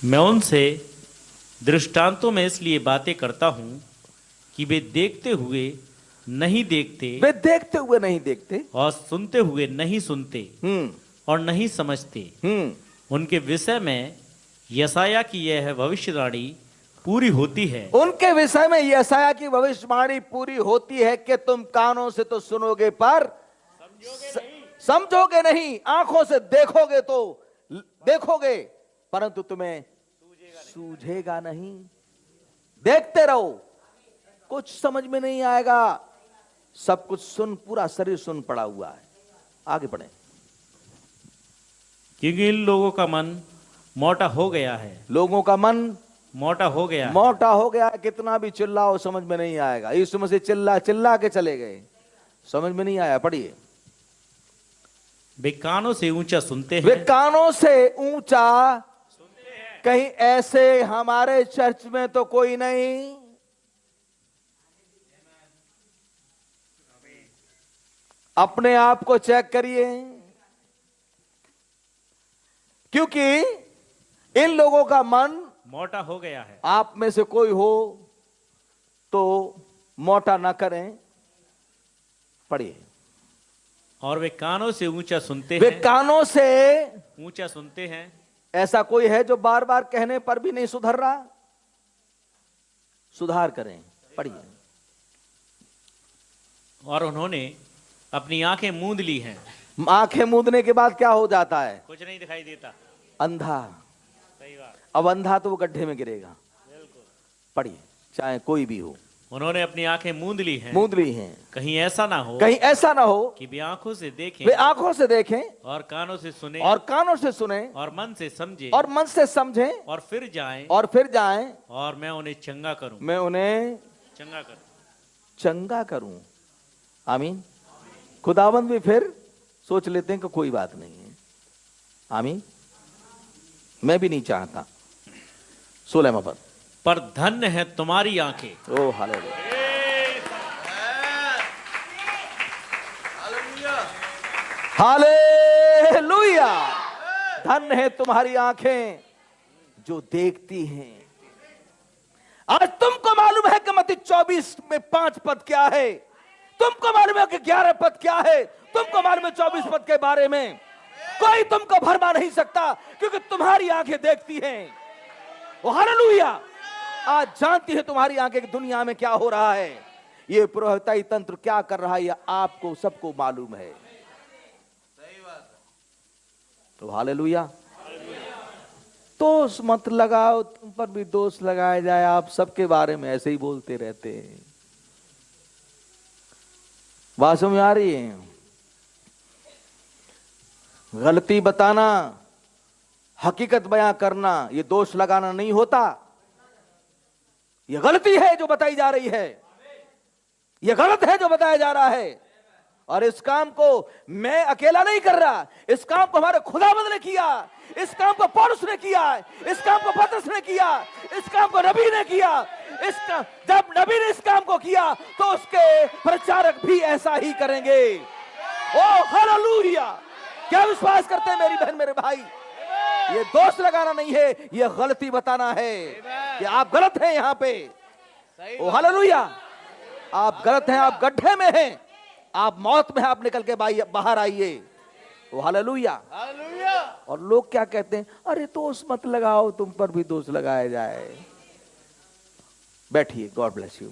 मैं उनसे दृष्टांतों में इसलिए बातें करता हूँ कि वे देखते हुए नहीं देखते वे देखते हुए नहीं देखते। और सुनते हुए नहीं सुनते हम्म और नहीं समझते। उनके विषय में यशाया की यह भविष्यवाणी पूरी होती है। उनके विषय में यशाया की भविष्यवाणी पूरी होती है कि तुम कानों से तो सुनोगे पर समझोगे नहीं, आंखों से देखोगे तो देखोगे परंतु तुम्हें सूझेगा नहीं। देखते रहो, कुछ समझ में नहीं आएगा, सब कुछ सुन, पूरा शरीर सुन पड़ा हुआ है। आगे बढ़े। क्योंकि इन लोगों का मन मोटा हो गया है। लोगों का मन मोटा हो गया है। मोटा हो गया है। कितना भी चिल्लाओ समझ में नहीं आएगा। यीशु मसीह चिल्ला चिल्ला के चले गए, समझ में नहीं आया। पढ़िए। वे कानों से ऊंचा सुनते हैं। वे कानों से ऊंचा सुनते हैं। कहीं ऐसे हमारे चर्च में तो कोई नहीं। अपने आप को चेक करिए, क्योंकि इन लोगों का मन मोटा हो गया है। आप में से कोई हो तो मोटा ना करें। पढ़िए। और वे कानों से ऊंचा सुनते वे हैं। कानों से ऊंचा सुनते हैं। ऐसा कोई है जो बार बार कहने पर भी नहीं सुधर रहा? सुधार करें। पढ़िए। और उन्होंने अपनी आंखें मूंद ली हैं। आंखें मूंदने के बाद क्या हो जाता है? कुछ नहीं दिखाई देता। अंधा। सही बात। अब अंधा तो वो गड्ढे में गिरेगा। पढ़िए, चाहे कोई भी हो। उन्होंने अपनी आंखें मूंद ली हैं। मूंद ली हैं। कहीं ऐसा ना हो, कहीं ऐसा ना हो कि वे आंखों से देखें, वे आंखों से देखें और कानों से सुने, और कानों से सुने और मन से समझे, और मन से समझें और फिर जाएं, और फिर जाएं, और मैं उन्हें चंगा करूं। मैं उन्हें चंगा करूं। चंगा करूं। आमीन। खुदावंद भी फिर सोच लेते हैं कि कोई बात नहीं है। आमीन। मैं भी नहीं चाहता। 16वां पद। पर धन्य है तुम्हारी आंखें। ओ हालेलुया। हालेलुया। धन्य है तुम्हारी आंखें जो देखती हैं। आज तुमको मालूम है कि मत्ती 24 में 5 पद क्या है। तुमको मालूम है कि 11 पद क्या है। तुमको मालूम है 24 पद के बारे में। कोई तुमको भरमा नहीं सकता, क्योंकि तुम्हारी आंखें देखती हैं। ओ हालेलुया। आज जानती है तुम्हारी आंखें कि दुनिया में क्या हो रहा है, ये पुरोहिताई तंत्र क्या कर रहा है, ये आपको सबको मालूम है। तो हालेलुया। दोष मत लगाओ, तुम पर भी दोष लगाया जाए। आप सबके बारे में ऐसे ही बोलते रहते हैं। बात समझ में आ रही है? गलती बताना, हकीकत बयां करना, ये दोष लगाना नहीं होता। ये गलती है जो बताई जा रही है, ये गलत है जो बताया जा रहा है। और इस काम को मैं अकेला नहीं कर रहा, इस काम को हमारे खुदावंद ने किया, इस काम को पौलुस ने किया, इस काम को पतरस ने किया, इस काम को नबी ने किया। जब नबी ने इस काम को किया तो उसके प्रचारक भी ऐसा ही करेंगे। ओ हालेलुया। क्या विश्वास करते हैं मेरी बहन मेरे भाई? ये दोष लगाना नहीं है, ये गलती बताना है कि आप गलत हैं यहां पे। ओ हालेलुया। आप गलत हैं, आप गड्ढे में हैं, आप मौत में हैं, आप निकल के बाहर आइए। ओ हालेलुया। और लोग क्या कहते हैं? अरे दोष मत लगाओ, तुम पर भी दोष लगाया जाए। बैठिए। God bless you.